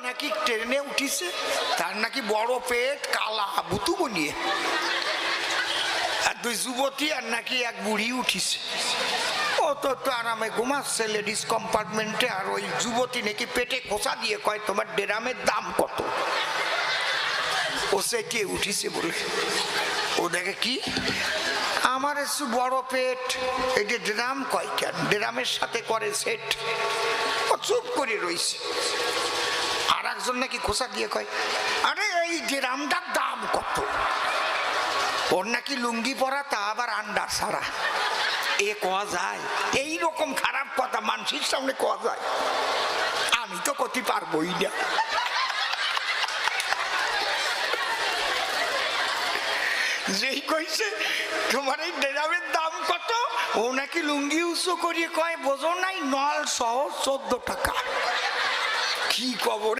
নাকি ট্রেনে উঠিছে, তার নাকি বড় পেট, কালা বুতু বনিয়ে, আর দুই যুবতী আর নাকি এক বুড়ি উঠিছে। ও তো আরামে ঘুমাচ্ছে লেডিস কম্পার্টমেন্টে, আর ওই যুবতী নাকি পেটে খোঁচা দিয়ে কয় তোমার ড্রামের দাম কত। ও সে কে উঠিছে বলে, ও দেখে কি আমার একটু বড় পেট, এই যে ড্রাম কয় কেন, ড্রামের সাথে করে সেট। ও চুপ করে রইছে। আর একজন নাকি খোঁচা দিয়ে কয় আরে এই ড্রামটার দাম কত। ওর নাকি লুঙ্গি পরা, তা আবার আন্ডার ছাড়া। এ কোয়া যায়? এইরকম খারাপ কথা মানুষের সামনে কোয়া যায়? আমি তো করতে পারবোই না। যেই কইছে তোমার এই ড্রামের দাম কত, ও নাকি লুঙ্গি উঁচু করিয়ে কয় বোঝো নাই, নল সহ 14 টাকা। কি খবর?